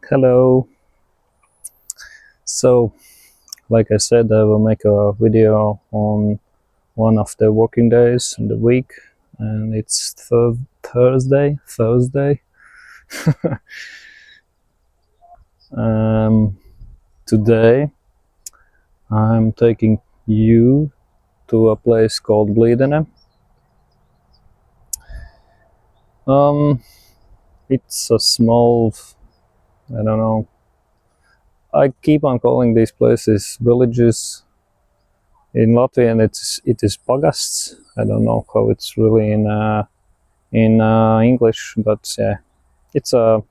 Hello. So, like I said, I will make a video on one of the working days in the week, and it's Thursday. um, Today, I'm taking you to a place called Blīdene. It's a small, I don't know. I keep on calling these places villages. In Latvian, it is pagasts. I don't know how it's really in English, but yeah, it's not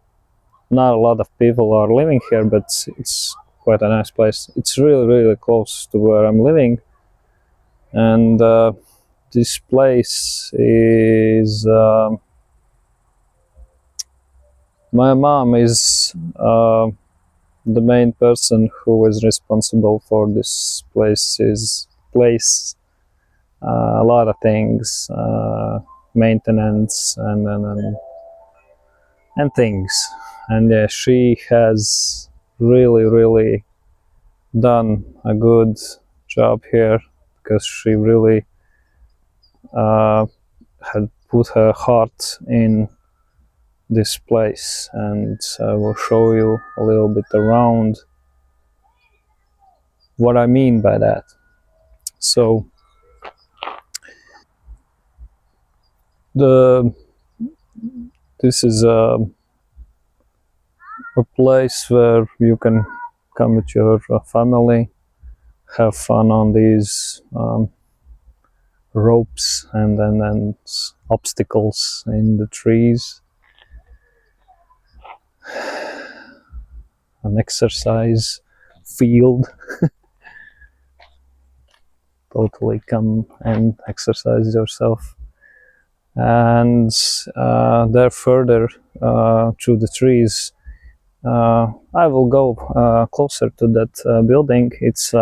a lot of people are living here, but it's quite a nice place. It's really close to where I'm living, and this place is my mom is the main person who is responsible for this place. A lot of things, maintenance and things. And yeah, she has really done a good job here because she really had put her heart in this place, and I will show you a little bit around what I mean by that. So this is a place where you can come with your family, have fun on these ropes and obstacles in the trees, an exercise field. Totally come and exercise yourself. And there further through the trees, I will go closer to that building. It's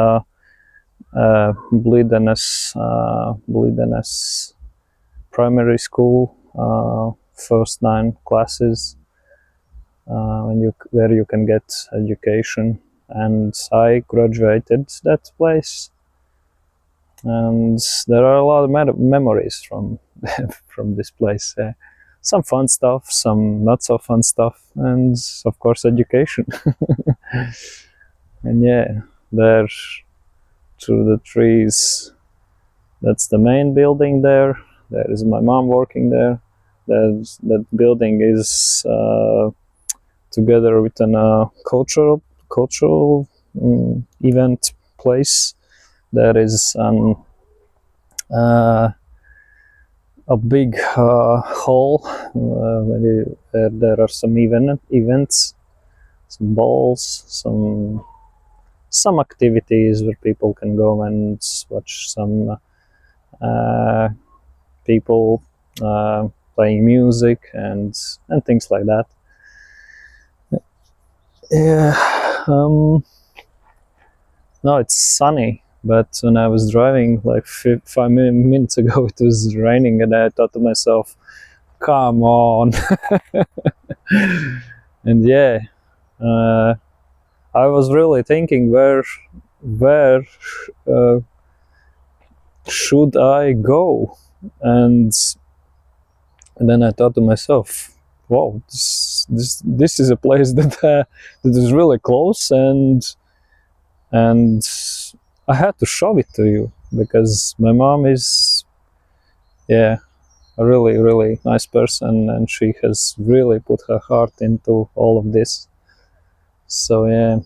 Blīdenes primary school, first 9 classes, where you can get education. And I graduated that place, and there are a lot of memories from from this place. Some fun stuff, some not so fun stuff, and of course education. And yeah, there through the trees, that's the main building there. There is my mom working there. That building is together with an cultural event place. There is a big hall where there are some events, some balls, some activities where people can go and watch some people playing music and things like that. Yeah. No, it's sunny, but when I was driving like 5 minutes ago, it was raining, and I thought to myself, come on. And yeah, I was really thinking where should I go, and then I thought to myself, wow, this is a place that is really close, and I had to show it to you because my mom is, yeah, a really nice person, and she has really put her heart into all of this. So yeah,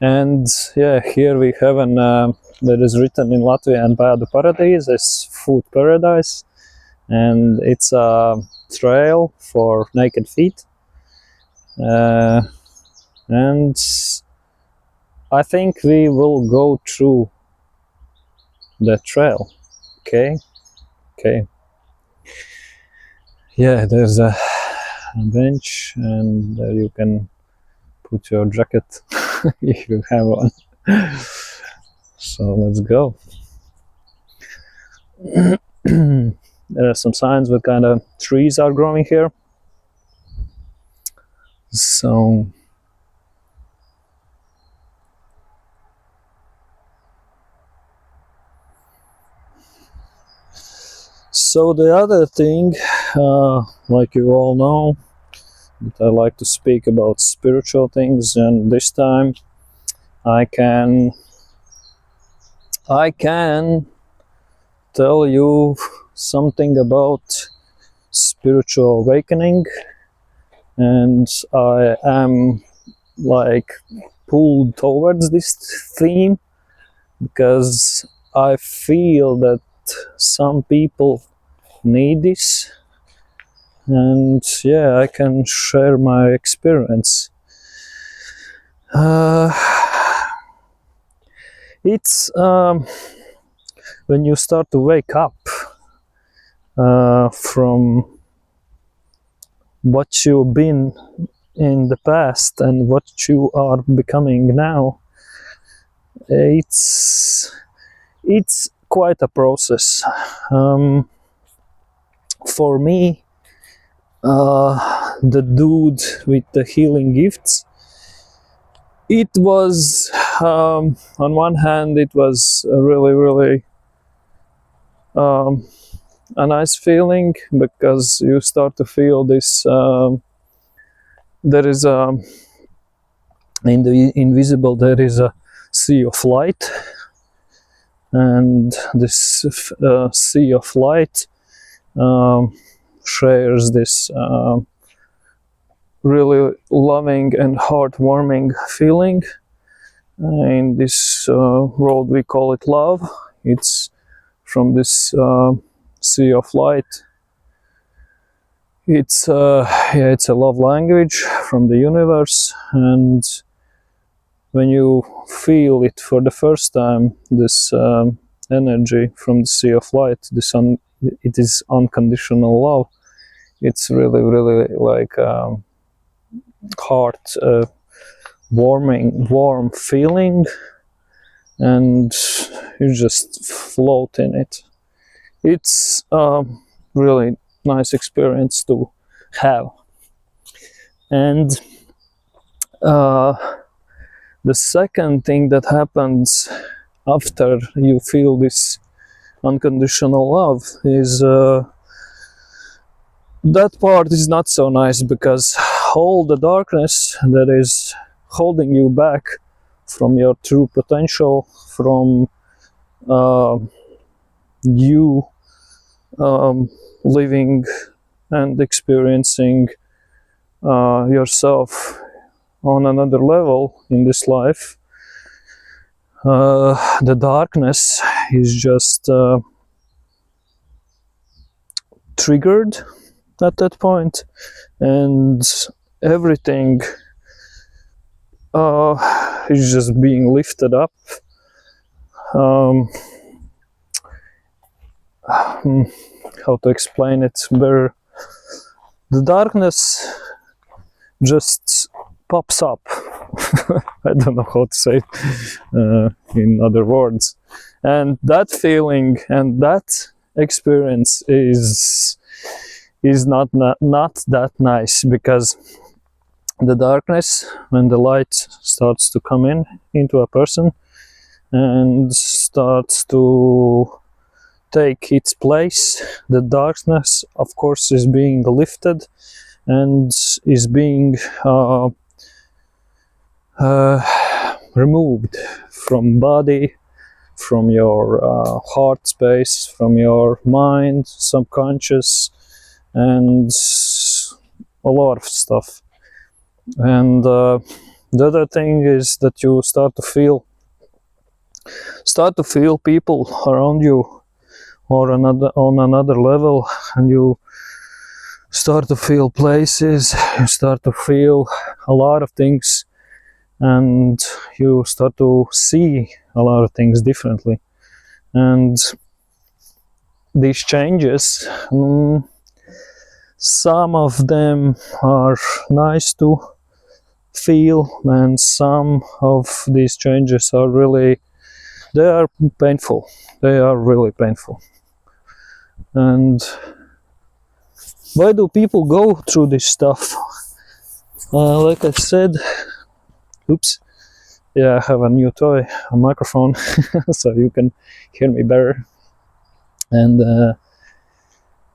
and yeah, here we have an that is written in Latvian "Bēdu paradise" as food paradise, and it's a trail for naked feet, and I think we will go through the trail. Okay. Yeah, there's a bench, and there you can put your jacket if you have one. So let's go. There are some signs what kind of trees are growing here. So So the other thing, like you all know, that I like to speak about spiritual things, and this time I can tell you something about spiritual awakening, and I am like pulled towards this theme because I feel that some people need this, and yeah, I can share my experience. It's when you start to wake up from what you've been in the past and what you are becoming now. It's quite a process. For me, the dude with the healing gifts, it was on one hand it was really a nice feeling, because you start to feel this there is a in the invisible there is a sea of light, and this sea of light shares this really loving and heartwarming feeling. In this world we call it love. It's from this sea of light. It's it's a love language from the universe, and when you feel it for the first time, this energy from the sea of light, it is unconditional love. It's really like heart warm feeling, and you just float in it. It's really nice experience to have. And the second thing that happens after you feel this unconditional love is that part is not so nice, because all the darkness that is holding you back from your true potential, from you living and experiencing yourself on another level in this life, the darkness is just triggered at that point, and everything is just being lifted up. How to explain it better? The darkness just pops up. I don't know how to say it in other words. And that feeling and that experience is not that nice, because the darkness, when the light starts to come into a person and starts to take its place, the darkness of course is being lifted and is being removed from body, from your heart space, from your mind, subconscious, and a lot of stuff. And the other thing is that you start to feel people around you or on another level, and you start to feel places, you start to feel a lot of things, and you start to see a lot of things differently. And these changes, some of them are nice to feel, and some of these changes are really, they are painful. They are really painful. And why do people go through this stuff? Like I said, oops, yeah, I have a new toy, a microphone, so you can hear me better. And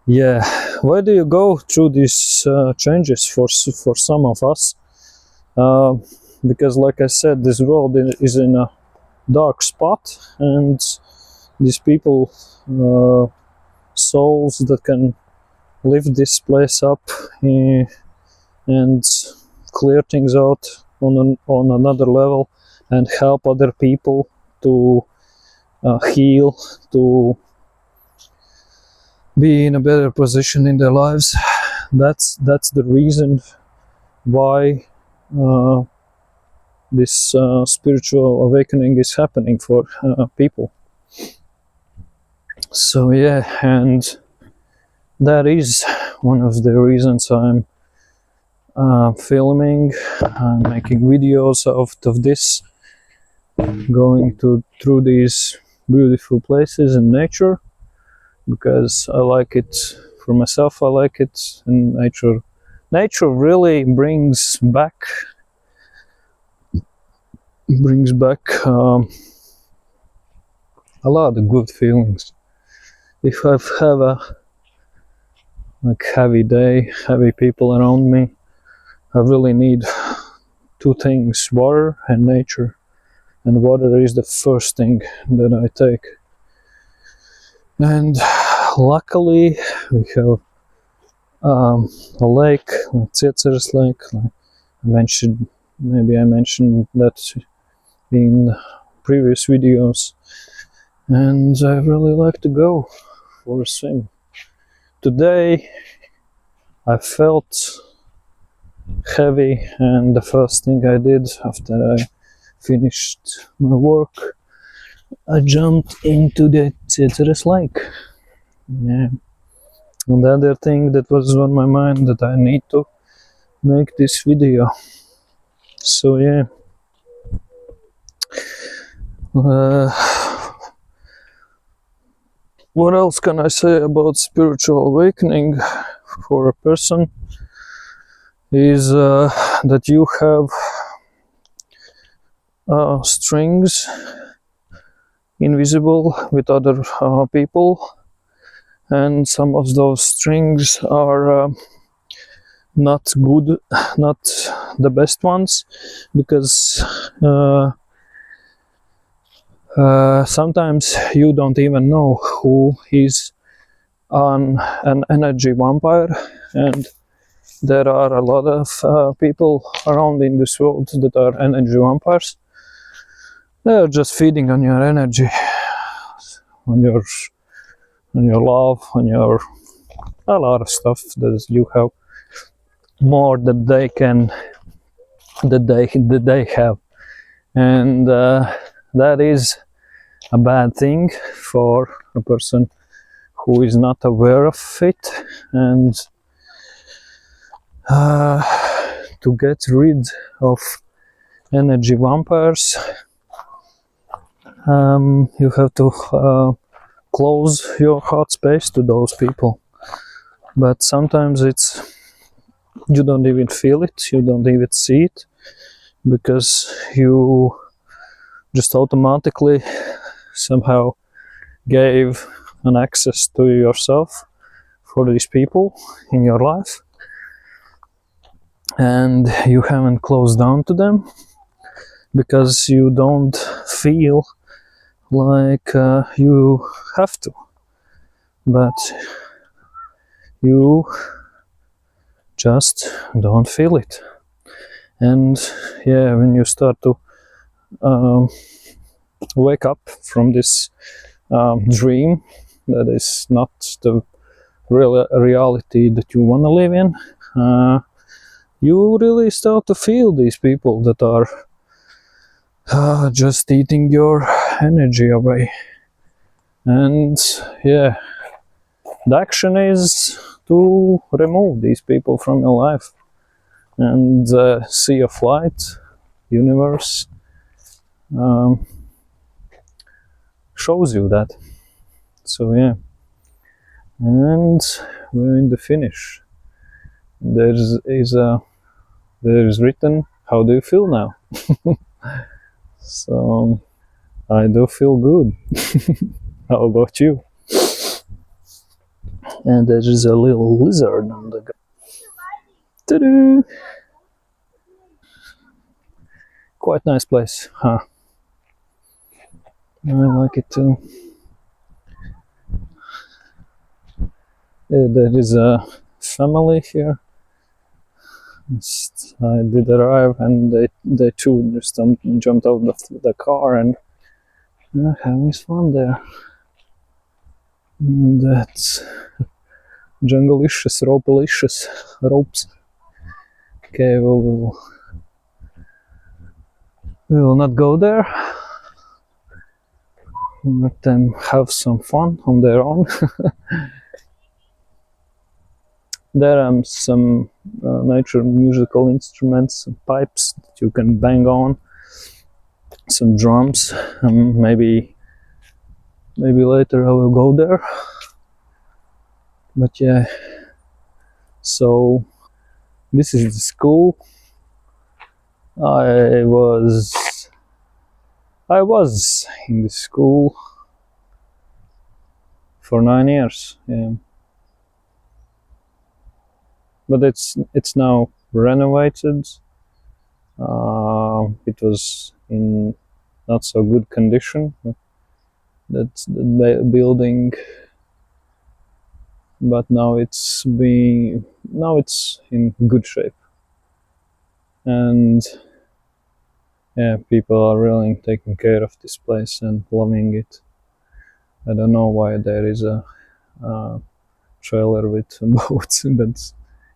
Yeah, why do you go through these changes for some of us? Uh, because, like I said, this world is in a dark spot, and these people, souls that can lift this place up and clear things out on another level and help other people to heal, to be in a better position in their lives. That's the reason why this spiritual awakening is happening for people. So yeah, and that is one of the reasons I'm filming, making videos out of this, going through these beautiful places in nature, because I like it for myself. I like it, and nature really brings back a lot of good feelings. If I have a heavy day, heavy people around me, I really need two things: water and nature. And water is the first thing that I take. And luckily, we have a lake, Cieceres Lake. Maybe I mentioned that in previous videos, and I really like to go for a swim. Today I felt heavy, and the first thing I did after I finished my work, I jumped into the Cieceres Lake. Yeah. And the other thing that was on my mind, that I need to make this video. So yeah. What else can I say about spiritual awakening for a person is that you have strings invisible with other people, and some of those strings are not good, not the best ones, because sometimes you don't even know who is an energy vampire, and there are a lot of people around in this world that are energy vampires. They are just feeding on your energy, on your love, on your a lot of stuff that you have more that they have, and that is a bad thing for a person who is not aware of it. And to get rid of energy vampires, you have to close your heart space to those people. But sometimes you don't even feel it, you don't even see it, because you just automatically somehow gave an access to yourself for these people in your life, and you haven't closed down to them because you don't feel like you have to, but you just don't feel it. And yeah, when you start to wake up from this dream that is not the real reality that you want to live in, you really start to feel these people that are just eating your energy away. And yeah, the action is to remove these people from your life, and sea of light, universe, shows you that. So yeah, and we're in the finish. There is written, how do you feel now? So I do feel good. How about you? And there is a little lizard on the ground. Ta-da! Quite nice place, huh? I like it too. There is a family here. I did arrive, and they too just jumped out of the car and having fun there. That's jungle-licious, rope-licious, ropes. Okay, we will not go there. Let them have some fun on their own. There are some nature musical instruments, some pipes that you can bang on, some drums. Maybe later I will go there. But yeah, so this is the school. I was in the school for 9 years. Yeah. But it's now renovated. It was in not so good condition. That's the building, but now it's in good shape. And yeah, people are really taking care of this place and loving it. I don't know why there is a trailer with boats, but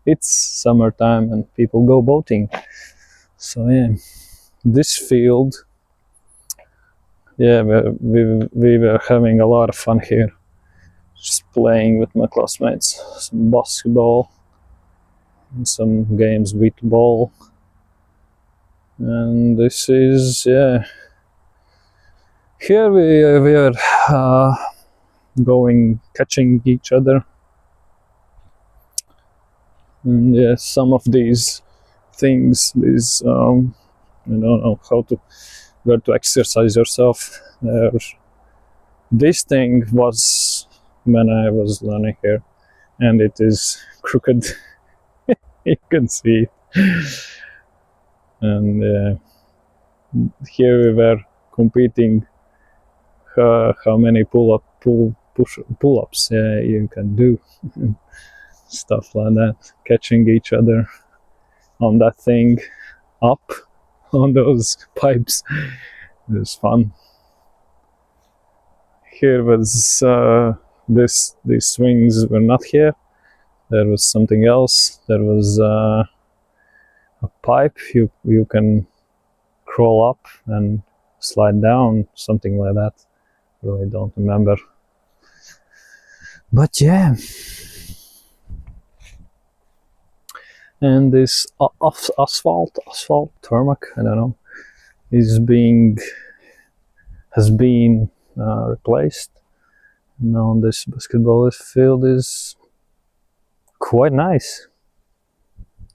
it's summertime and people go boating. So yeah, this field, yeah, we were having a lot of fun here, just playing with my classmates, some basketball, and some games with ball. And this is, yeah, here we are going catching each other. And yeah, some of these things, I don't know where to exercise yourself. This thing was when I was learning here, and it is crooked. You can see it. And here we were competing how many pull-ups you can do. Stuff like that, catching each other on that thing, up on those pipes. It was fun. Here was these swings were not here. There was something else. There was a pipe you can crawl up and slide down, something like that. Really don't remember. But yeah. And this asphalt tarmac, I don't know, has been replaced. Now this basketball field is quite nice.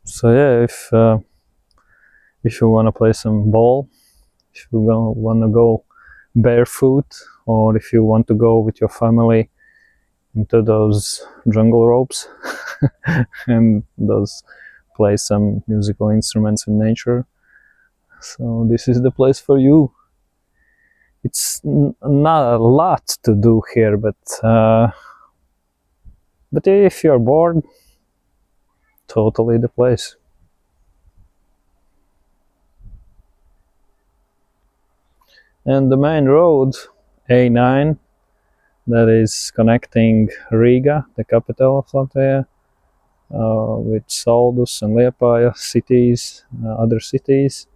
So yeah, if you want to play some ball, if you want to go barefoot, or if you want to go with your family into those jungle ropes and play some musical instruments in nature, so this is the place for you. It's not a lot to do here, but if you're bored, totally the place. And the main road, A9, that is connecting Riga, the capital of Latvia, with Saldus and Liepāja cities, other cities.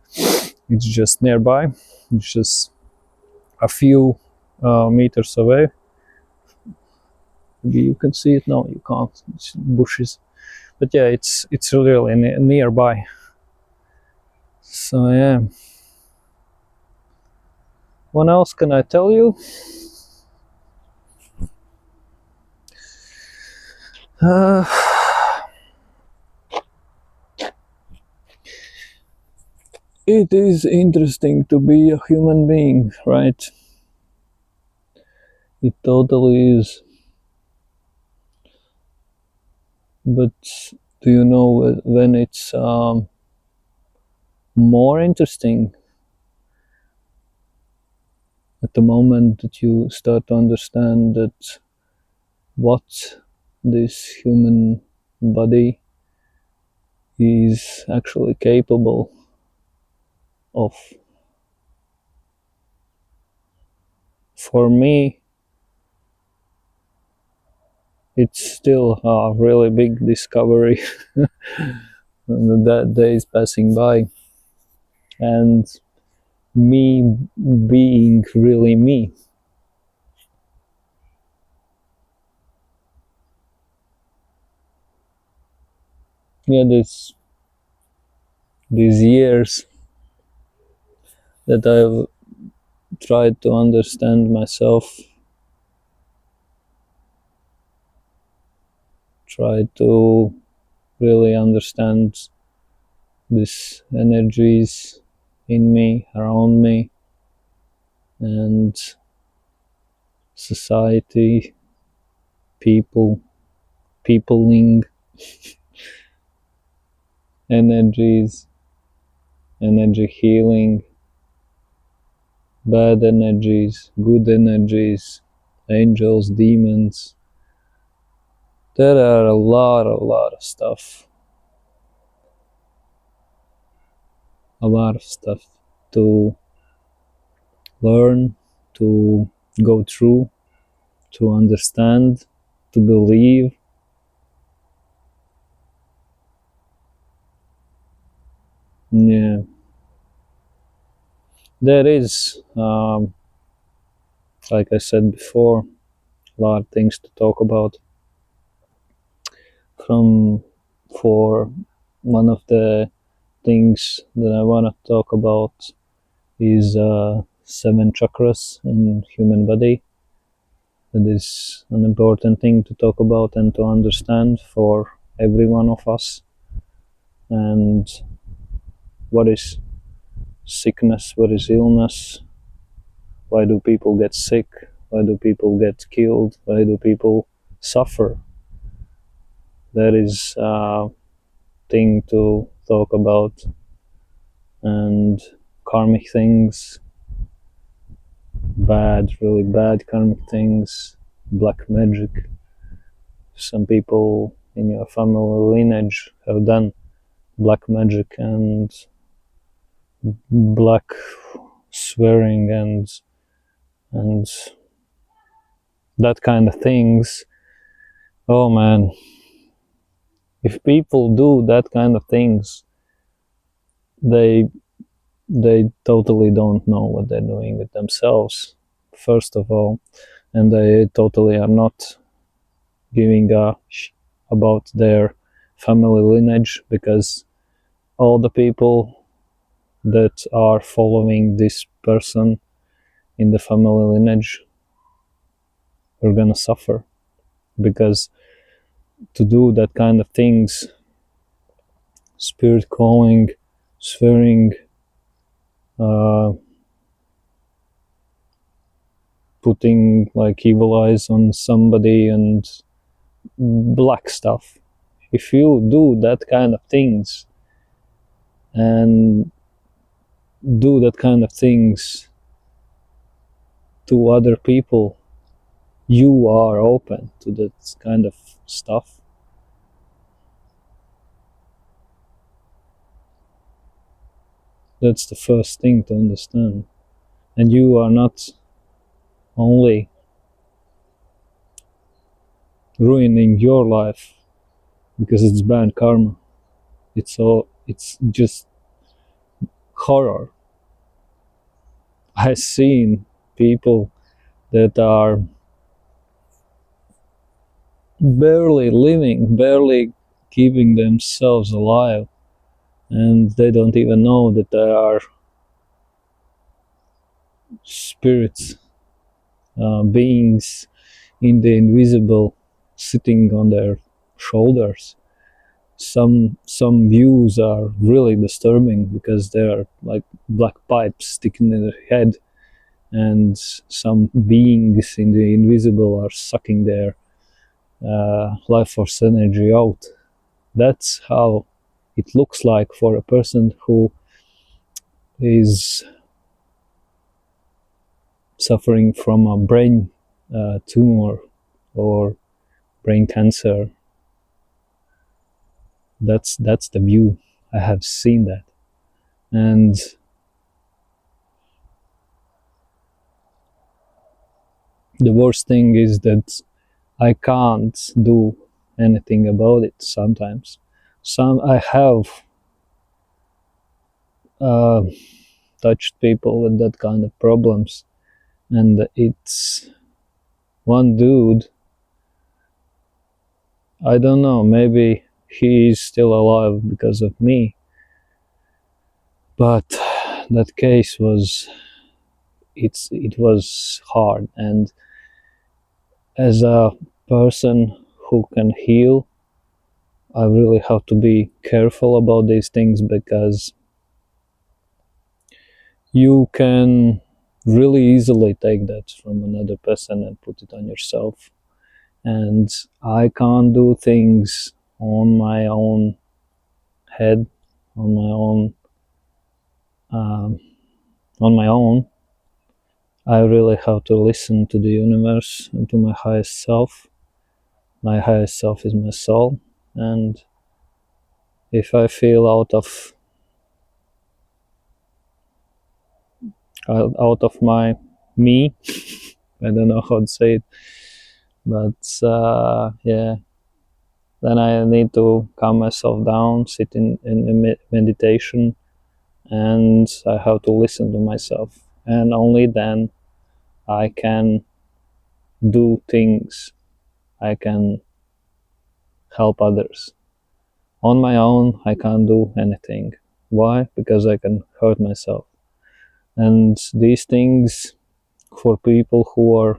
It's just nearby. It's just a few meters away. Maybe you can see it. No, you can't. It's bushes. But yeah, it's really nearby. So yeah. What else can I tell you? It is interesting to be a human being, right? It totally is. But do you know when it's more interesting? At the moment that you start to understand that what this human body is actually capable of. For me, it's still a really big discovery. That day is passing by, and me being really me. Yeah, these years that I've tried to understand myself, tried to really understand these energies in me, around me, and society, people, peopling, energies, energy healing, bad energies, good energies, angels, demons. There are a lot of stuff. A lot of stuff to learn, to go through, to understand, to believe. Yeah, there is, like I said before, a lot of things to talk about. For one of the things that I want to talk about is 7 chakras in human body. That is an important thing to talk about and to understand for every one of us. And what is sickness, what is illness, why do people get sick, why do people get killed, why do people suffer. That is a thing to talk about. And karmic things, bad, really bad karmic things, black magic. Some people in your family lineage have done black magic and black swearing and that kind of things. Oh man, if people do that kind of things, they totally don't know what they're doing with themselves, first of all, and they totally are not giving a about their family lineage, because all the people that are following this person in the family lineage are gonna suffer, because to do that kind of things, spirit calling, swearing, putting like evil eyes on somebody and black stuff. If you do that kind of things and do that kind of things to other people, you are open to that kind of stuff. That's the first thing to understand. And you are not only ruining your life because it's bad karma, it's just horror. I've seen people that are barely living, barely keeping themselves alive, and they don't even know that there are spirits, beings in the invisible sitting on their shoulders. Some views are really disturbing because there are like black pipes sticking in their head, and some beings in the invisible are sucking their life force energy out. That's how it looks like for a person who is suffering from a brain tumor or brain cancer. That's the view. I have seen that. And the worst thing is that I can't do anything about it sometimes. I have touched people with that kind of problems, and it's one dude, I don't know, maybe he is still alive because of me, but that case was, it was hard. And as a person who can heal, I really have to be careful about these things, because you can really easily take that from another person and put it on yourself. And I can't do things on my own head, on my own. I really have to listen to the universe and to my highest self. My highest self is my soul, and if I feel out of my me, I don't know how to say it, but yeah, then I need to calm myself down, sit in meditation, and I have to listen to myself, and only then I can do things, I can help others. On my own, I can't do anything. Why? Because I can hurt myself. And these things, for people who are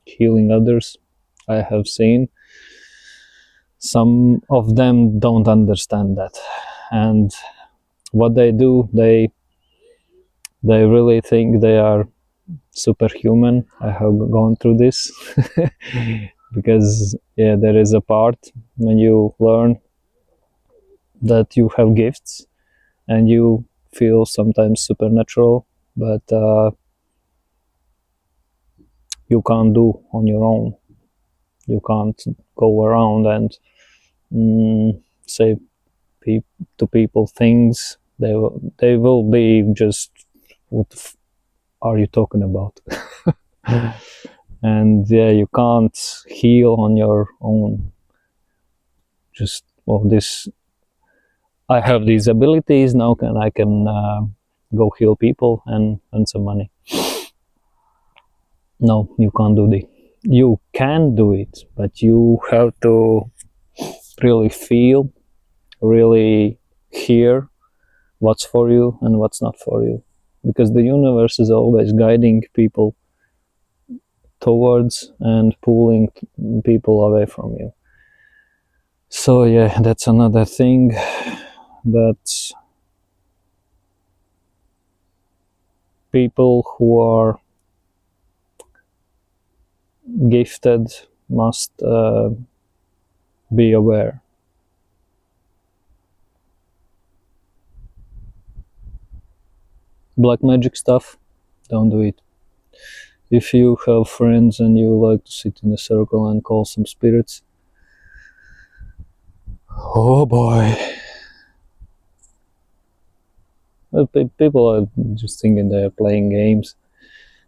healing others, I have seen, some of them don't understand that. And what they do, they really think they are superhuman. I have gone through this because yeah, there is a part when you learn that you have gifts and you feel sometimes supernatural, but you can't do on your own. You can't go around and say to people things. They will be just, what are you talking about? And yeah, you can't heal on your own. Just, well, this, I have these abilities now, I can go heal people and earn some money. No, you can't do it. You can do it, but you have to really feel, really hear what's for you and what's not for you, because the universe is always guiding people towards and pulling people away from you. So yeah, that's another thing, that people who are gifted must be aware. Black magic stuff, don't do it. If you have friends and you like to sit in a circle and call some spirits, oh boy. Well, people are just thinking they're playing games.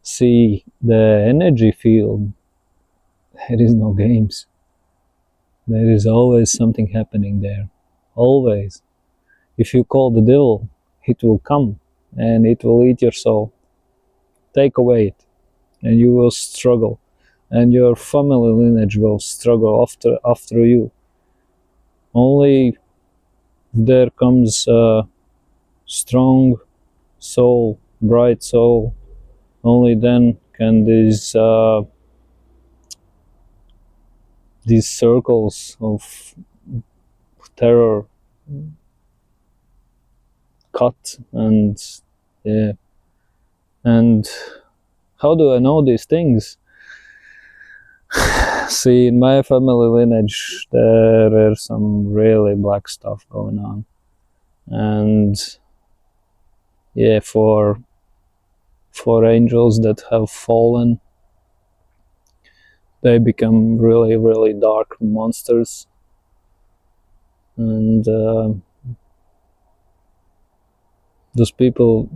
See, the energy field, there is no games. There is always something happening there. Always. If you call the devil, it will come and it will eat your soul. Take away it, and you will struggle, and your family lineage will struggle after you. Only there comes a strong soul, bright soul, only then can these circles of terror cut. And yeah, and how do I know these things? See, in my family lineage, there are some really black stuff going on. And yeah, for angels that have fallen, they become really, really dark monsters. And those people,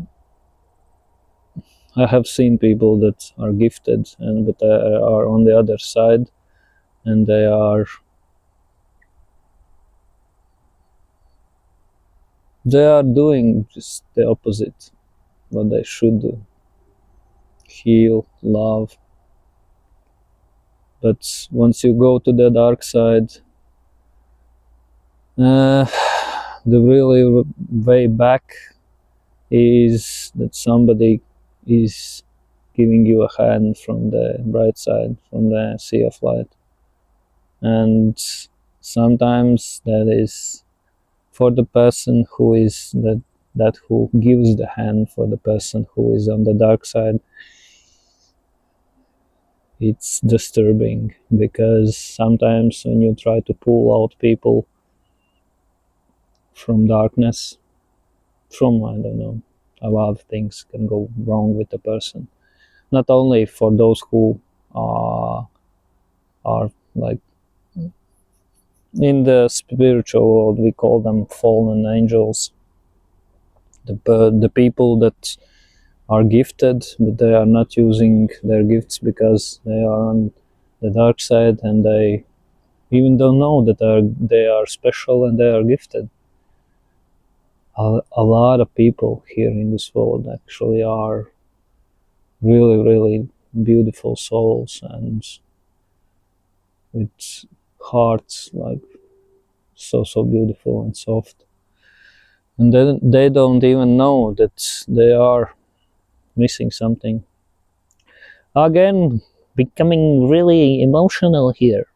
I have seen people that are gifted and but are on the other side, and they are doing just the opposite what they should do: heal, love. But once you go to the dark side, the really way back is that somebody is giving you a hand from the bright side, from the sea of light. And sometimes that is for the person who is that who gives the hand for the person who is on the dark side. It's disturbing, because sometimes when you try to pull out people from darkness, from, I don't know, a lot of things can go wrong with the person. Not only for those who are like, in the spiritual world we call them fallen angels, the people that are gifted but they are not using their gifts because they are on the dark side, and they even don't know that they are special and they are gifted. A lot of people here in this world actually are really, really beautiful souls, and with hearts like so beautiful and soft, and then they don't even know that they are missing something. Again, becoming really emotional here.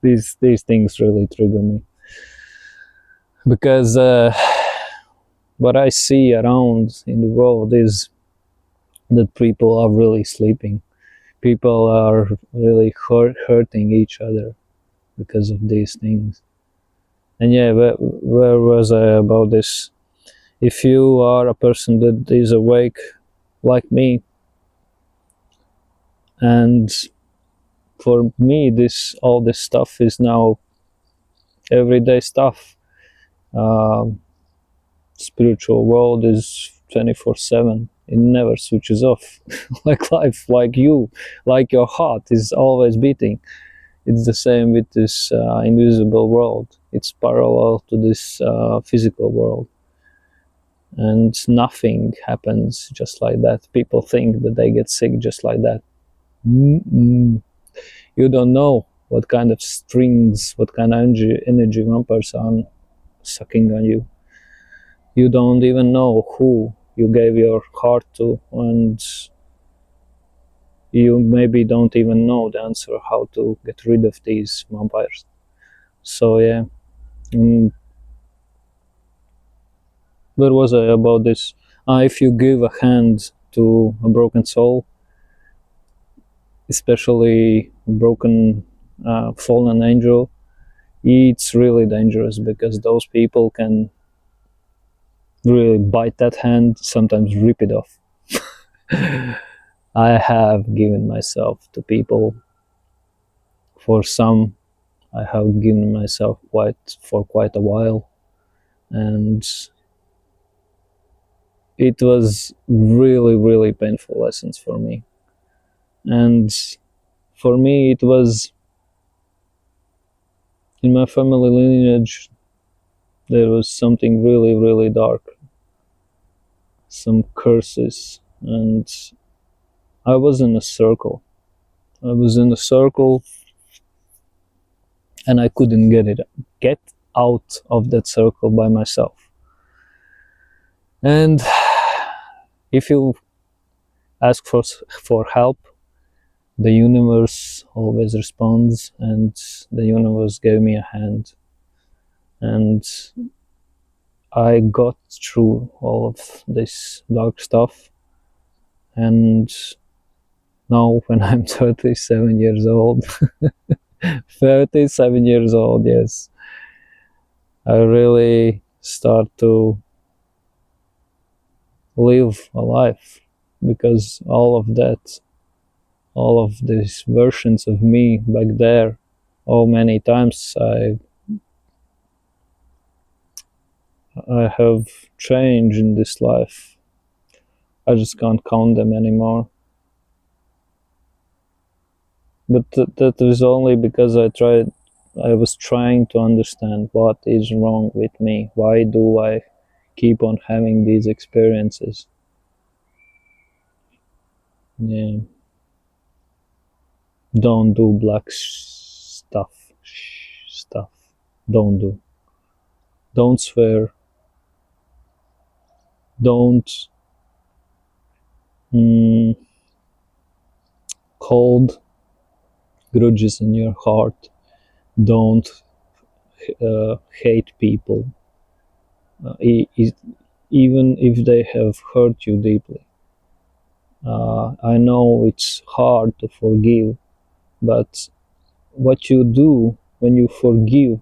these things really trigger me, because what I see around in the world is that people are really sleeping. People are really hurting each other because of these things. And yeah, where was I about this? If you are a person that is awake like me, and for me all this stuff is now everyday stuff. Spiritual world is 24/7. It never switches off. Like life, like you, like your heart is always beating. It's the same with this invisible world. It's parallel to this physical world, and nothing happens just like that. People think that they get sick just like that. You don't know what kind of strings, what kind of energy vampires are sucking on you. You don't even know who you gave your heart to, and you maybe don't even know the answer how to get rid of these vampires. So yeah, where was I about this? If you give a hand to a broken soul, especially a broken fallen angel, it's really dangerous, because those people can really bite that hand, sometimes rip it off. I have given myself to people. For some, I have given myself for quite a while, and it was really, really painful lessons for me. And for me, it was in my family lineage. There was something really, really dark, some curses, and I was in a circle. I was in a circle, and I couldn't get out of that circle by myself. And if you ask for help, the universe always responds, and the universe gave me a hand. And I got through all of this dark stuff, and Now when I'm 37 years old, 37 years old, yes, I really start to live a life, because all of that, all of these versions of me back there, oh, many times I have changed in this life. I just can't count them anymore. But that is only because I was trying to understand what is wrong with me. Why do I keep on having these experiences? Yeah. Don't do black stuff. Don't do. Don't swear. Don't hold grudges in your heart. Don't hate people, even if they have hurt you deeply. I know it's hard to forgive, but what you do when you forgive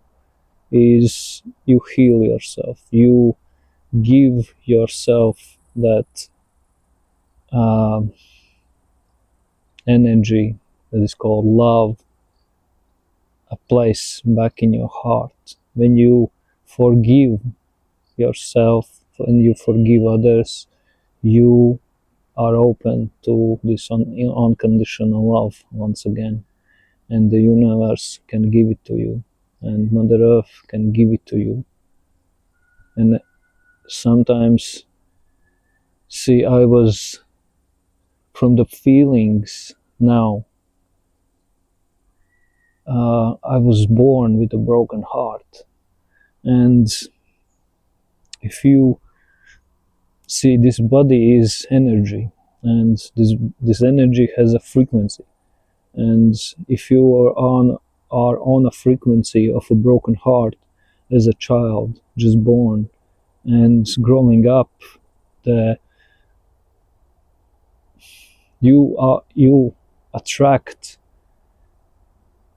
is you heal yourself. You give yourself that energy that is called love, a place back in your heart. When you forgive yourself and you forgive others, you are open to this unconditional love once again, and the universe can give it to you, and Mother Earth can give it to you. And sometimes, see, I was, from the feelings now, I was born with a broken heart. And if you see, this body is energy, and this energy has a frequency. And if you are on a frequency of a broken heart as a child, just born and growing up, you attract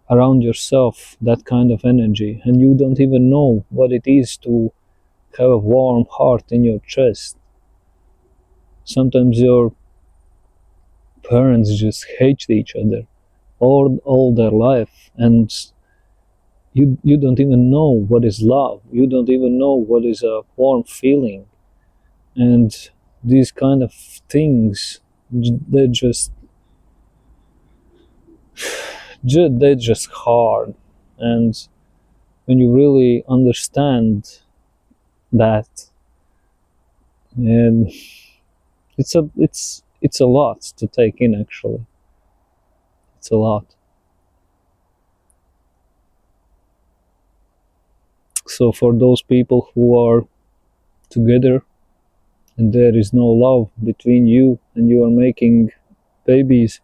around yourself that kind of energy, and you don't even know what it is to have a warm heart in your chest. Sometimes your parents just hate each other all their life, and you don't even know what is love. You don't even know what is a warm feeling. And these kind of things, they're just hard. And when you really understand that, and it's a lot to take in, actually. It's a lot. So for those people who are together and there is no love between you, and you are making babies,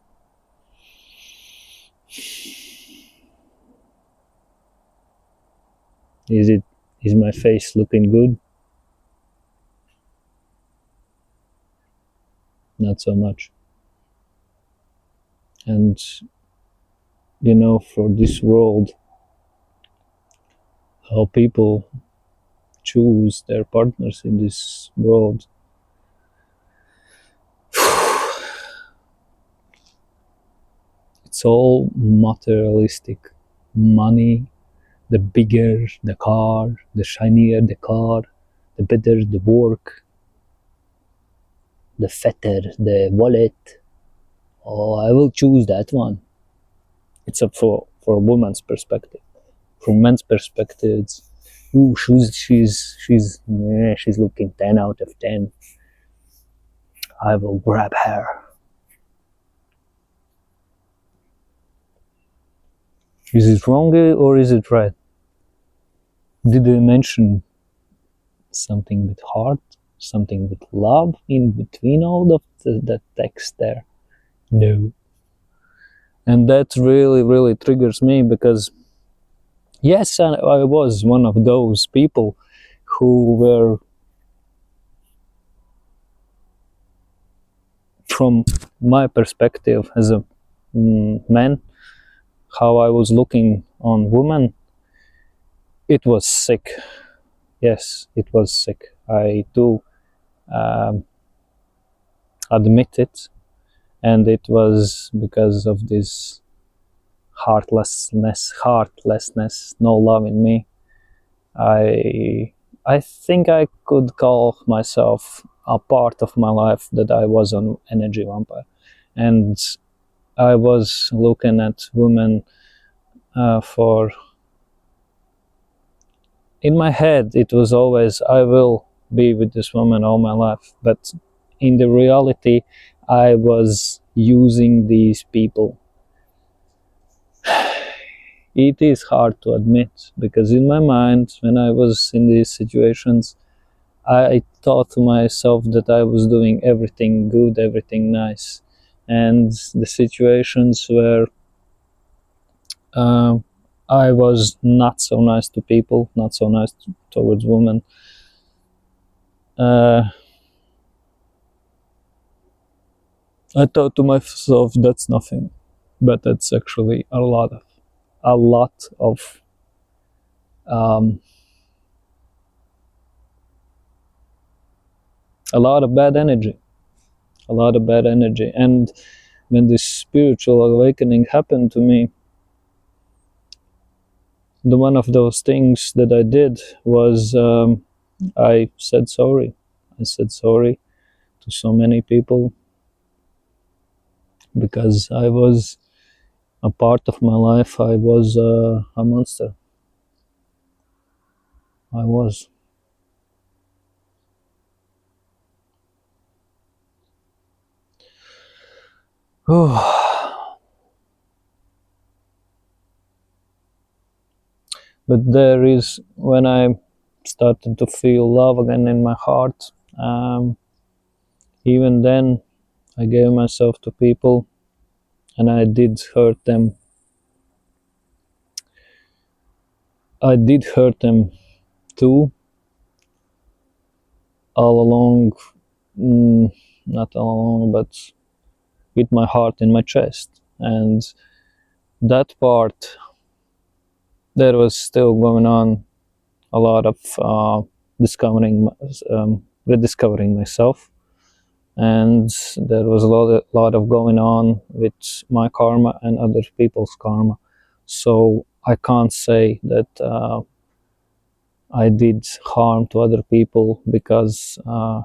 is my face looking good? Not so much. And for this world, how people choose their partners in this world, it's all materialistic. Money, the bigger the car, the shinier the car, the better the work, the fatter the wallet. Oh, I will choose that one. It's up for a woman's perspective. From men's perspective, it's, ooh, she's looking 10 out of 10. I will grab her. Is it wrong or is it right? Did they mention something with heart, something with love in between all of the text there? No. And that really, really triggers me, because yes, I was one of those people who were from my perspective as a man, how I was looking on women, it was sick. Yes, it was sick. I do admit it, and it was because of this heartlessness, no love in me. I think I could call myself a part of my life that I was an energy vampire, and I was looking at women for. In my head, it was always I will be with this woman all my life, but in the reality, I was using these people. It is hard to admit, because in my mind, when I was in these situations, I thought to myself that I was doing everything good, everything nice, and the situations where I was not so nice to people, not so nice towards women, I thought to myself, that's nothing, but that's actually a lot of a lot of bad energy, and when this spiritual awakening happened to me, the one of those things that I did was I said sorry. I said sorry to so many people, because I was a part of my life, I was a monster. I was. But there is, when I started to feel love again in my heart, even then I gave myself to people, and I did hurt them. I did hurt them too, all along, not all along, but with my heart in my chest. And that part, there was still going on a lot of rediscovering myself, and there was a lot of going on with my karma and other people's karma. So I can't say that I did harm to other people because I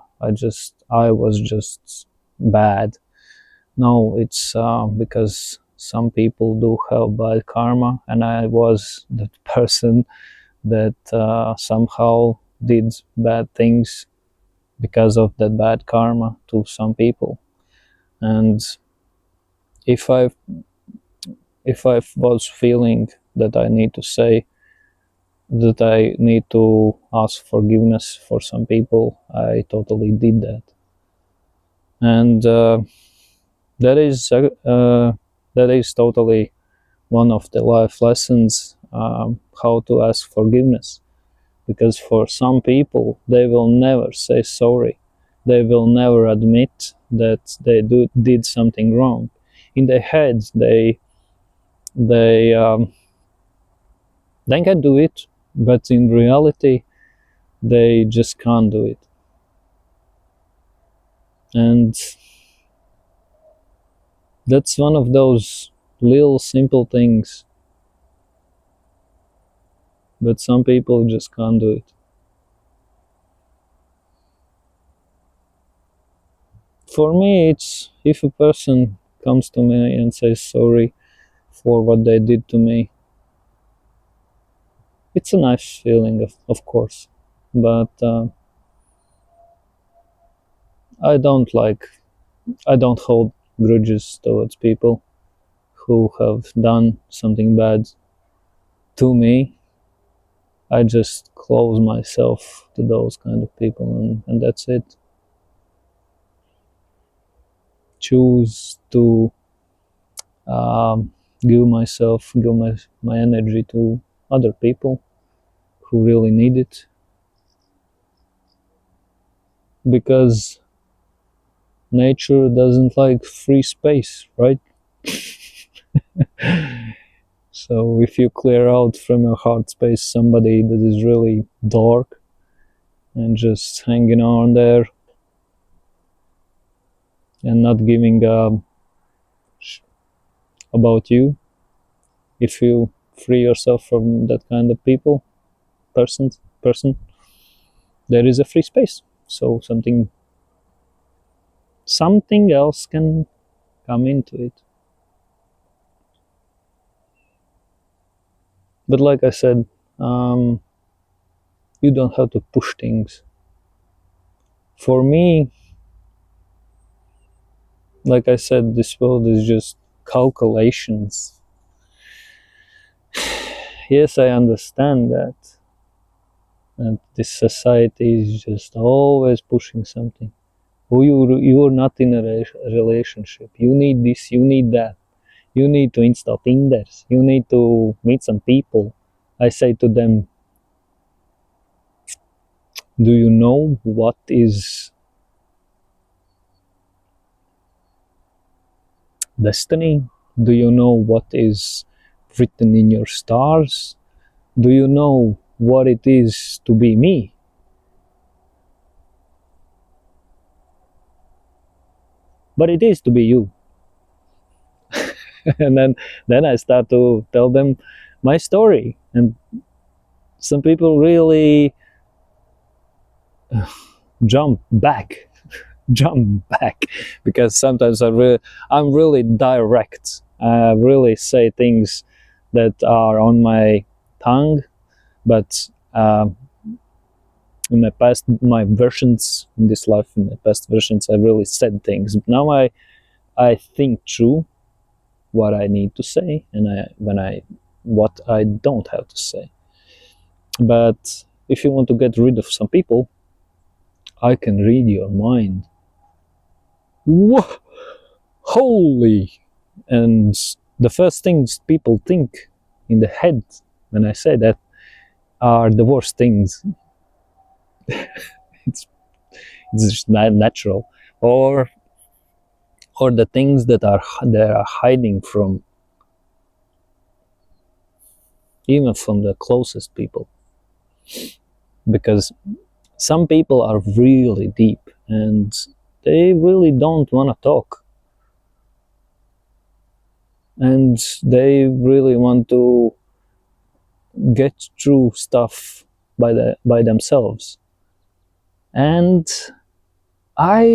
was just bad. No, it's because some people do have bad karma, and I was that person that somehow did bad things because of that bad karma to some people. And if I was feeling that I need to say that I need to ask forgiveness for some people, I totally did that. And that is totally one of the life lessons, how to ask forgiveness. Because for some people, they will never say sorry. They will never admit that they did something wrong. In their heads, they can do it, but in reality, they just can't do it. And that's one of those little simple things, but some people just can't do it. For me, it's if a person comes to me and says sorry for what they did to me, it's a nice feeling, of course, but I don't hold grudges towards people who have done something bad to me. I just close myself to those kind of people, and that's it. Choose to give my energy to other people who really need it, because Nature doesn't like free space, right? So if you clear out from your heart space somebody that is really dark and just hanging on there and not giving a about you, if you free yourself from that kind of person, there is a free space. So something else can come into it. But like I said, you don't have to push things. For me, like I said, this world is just calculations. Yes, I understand that. And this society is just always pushing something. Oh, you're not in a relationship. You need this, you need that. You need to install Tinders. You need to meet some people. I say to them, do you know what is destiny? Do you know what is written in your stars? Do you know what it is to be me? But it is to be you. And then I start to tell them my story. And some people really jump back because sometimes I'm really direct. I really say things that are on my tongue, but in my versions in this life, in my past versions, I really said things. Now I think through what I need to say and what I don't have to say. But if you want to get rid of some people, I can read your mind. Whoa! Holy! And the first things people think in the head when I say that are the worst things. it's just natural, or the things that are hiding from, even from the closest people, because some people are really deep and they really don't want to talk, and they really want to get through stuff by themselves. And I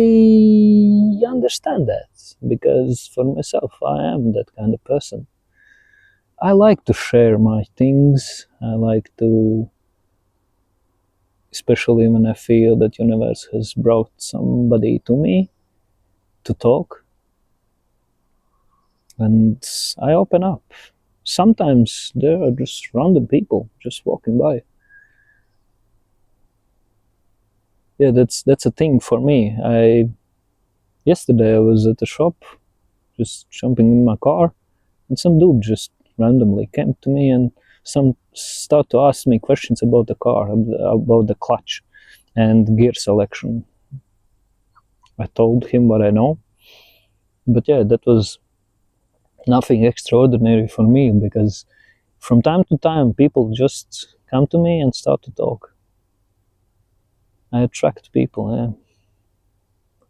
understand that, because for myself, I am that kind of person. I like to share my things. I like to, especially when I feel that universe has brought somebody to me to talk, and I open up. Sometimes there are just random people just walking by. Yeah, that's a thing for me. Yesterday I was at the shop, just jumping in my car, and some dude just randomly came to me and start to ask me questions about the car, about the clutch and gear selection. I told him what I know, but yeah, that was nothing extraordinary for me, because from time to time people just come to me and start to talk. I attract people, yeah.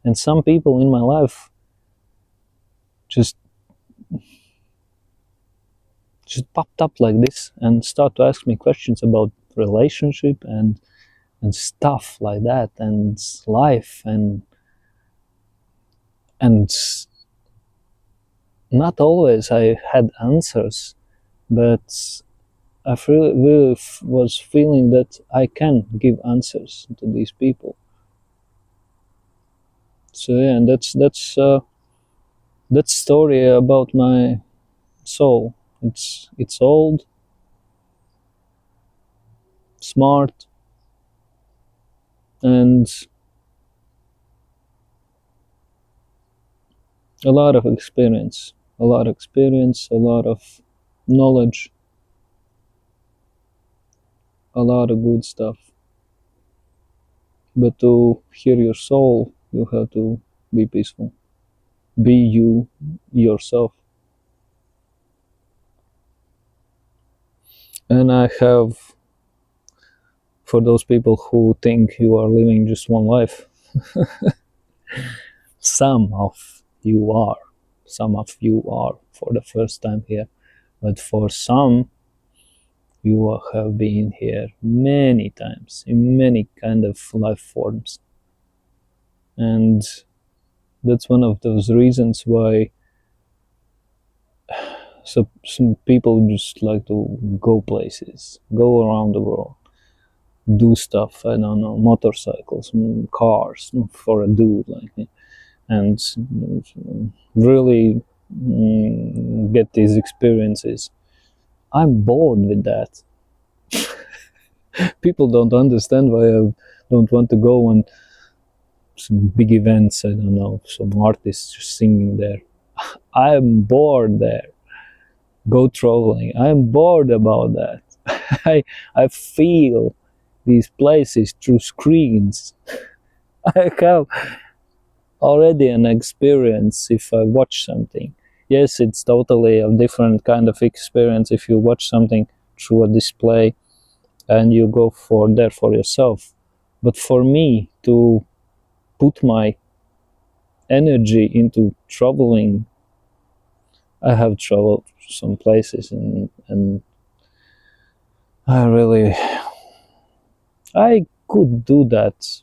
And some people in my life just popped up like this and start to ask me questions about relationship and stuff like that, and life, and not always I had answers, but I really was feeling that I can give answers to these people. So yeah, and that's story about my soul. It's old, smart, and a lot of experience, a lot of knowledge, a lot of good stuff. But to hear your soul, you have to be peaceful, be you yourself. And I have, for those people who think you are living just one life, some of you are for the first time here, but for some you have been here many times in many kind of life forms. And that's one of those reasons why some people just like to go places, go around the world, do stuff, I don't know, motorcycles, cars, for a dude like me, and really get these experiences. I'm bored with that. People don't understand why I don't want to go on some big events, I don't know, some artists just singing there. I'm bored there. Go traveling. I'm bored about that. I feel these places through screens. I have already an experience if I watch something. Yes, it's totally a different kind of experience if you watch something through a display and you go for there for yourself. But for me to put my energy into traveling, I have traveled some places and I could do that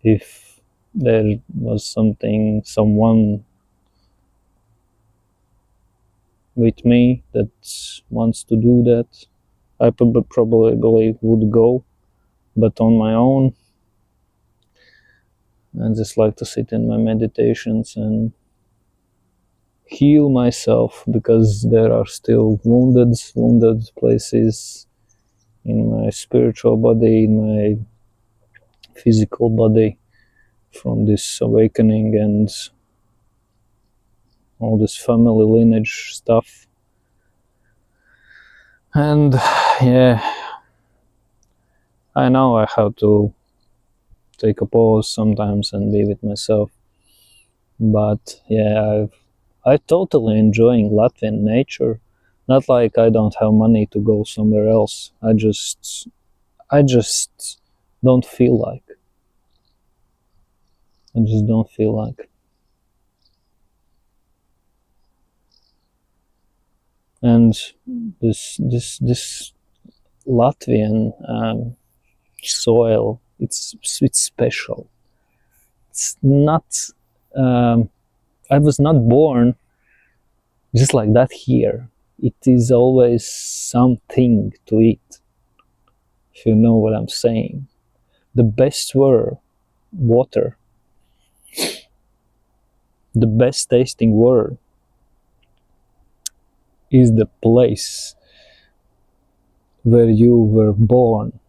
if there was someone with me that wants to do that. I probably would go, but on my own, I just like to sit in my meditations and heal myself, because there are still wounded places in my spiritual body, in my physical body, from this awakening and all this family lineage stuff. And yeah, I know I have to take a pause sometimes and be with myself, but yeah, I totally enjoying Latvian nature. Not like I don't have money to go somewhere else. I just don't feel like. I just don't feel like. And this Latvian soil, it's special. It's not. I was not born just like that here. It is always something to eat, if you know what I'm saying. The best water. The best tasting word is the place where you were born.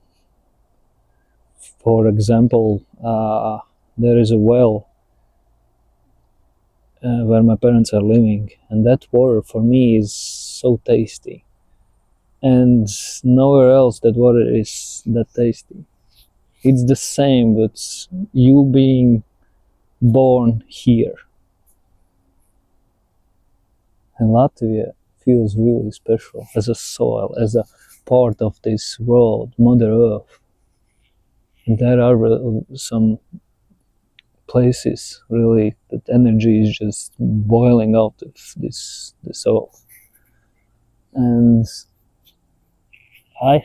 For example, there is a well where my parents are living, and that water for me is so tasty, and nowhere else that water is that tasty. It's the same with you being born here. And Latvia feels really special as a soil, as a part of this world, Mother Earth. And there are some places really that energy is just boiling out of this earth. And I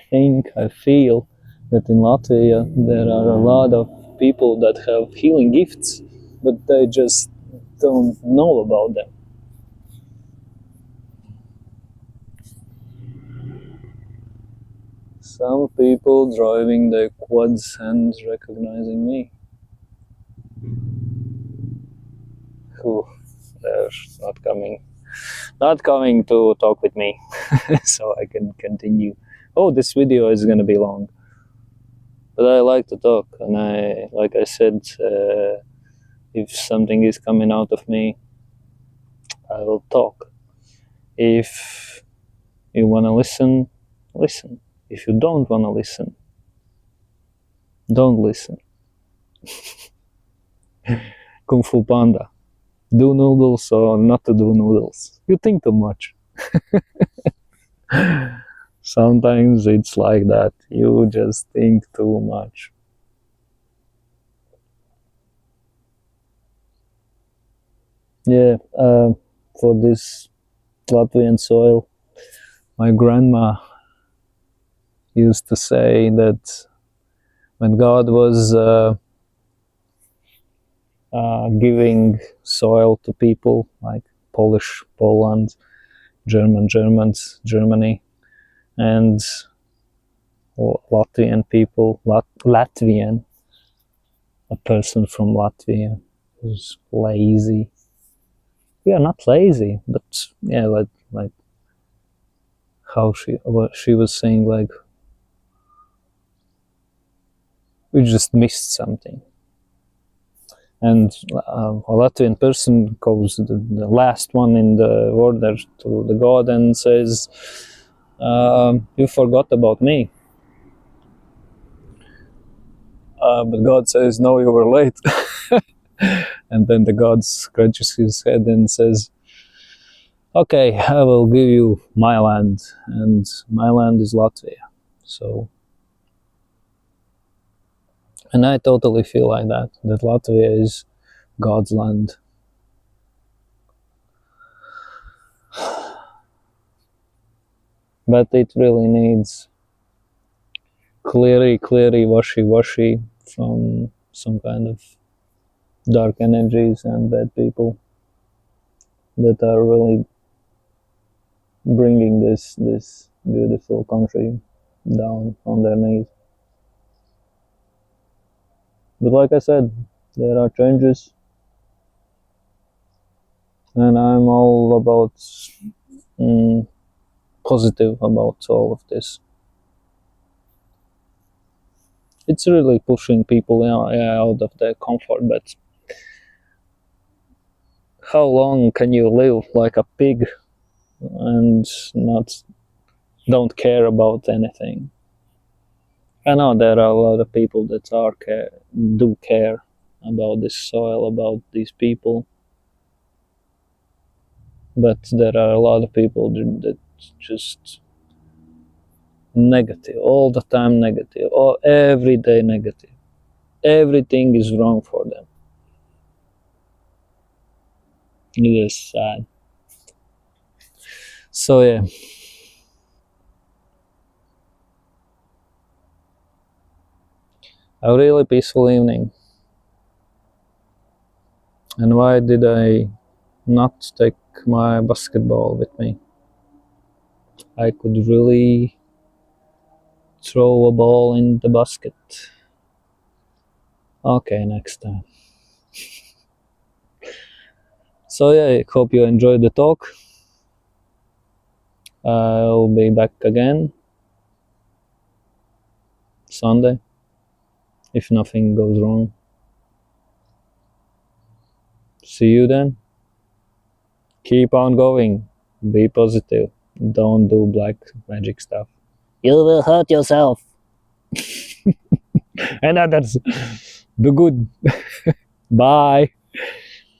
feel that in Latvia there are a lot of people that have healing gifts, but they just don't know about them. Some people driving their quads and recognizing me. They're not coming to talk with me, so I can continue. Oh, this video is gonna be long, but I like to talk, and like I said, if something is coming out of me, I will talk. If you wanna listen, listen. If you don't wanna listen, don't listen. Kung Fu Panda. Do noodles or not to do noodles. You think too much. Sometimes it's like that. You just think too much. Yeah, for this Latvian soil, my grandma used to say that when God was giving soil to people like Polish, Poland, Germans, Germany, and Latvian people, Latvian, a person from Latvia who's lazy. We are not lazy, but yeah, like how she was saying, like we just missed something. And a Latvian person goes the last one in the order to the God and says, "You forgot about me." But God says, "No, you were late." And then the God scratches his head and says, "Okay, I will give you my land, and my land is Latvia." So, and I totally feel like that Latvia is God's land. But it really needs clearly washy from some kind of dark energies and bad people that are really bringing this beautiful country down on their knees. But like I said, there are changes, and I'm all about positive about all of this. It's really pushing people out of their comfort, but how long can you live like a pig and don't care about anything? I know there are a lot of people that do care about this soil, about these people, but there are a lot of people that just negative, all the time negative, or every day negative. Everything is wrong for them. It is sad. So yeah. A really peaceful evening. And why did I not take my basketball with me? I could really throw a ball in the basket. Okay, next time. So yeah, I hope you enjoyed the talk. I'll be back again Sunday, if nothing goes wrong. See you then. Keep on going. Be positive. Don't do black magic stuff. You will hurt yourself. And others. Do good. Bye.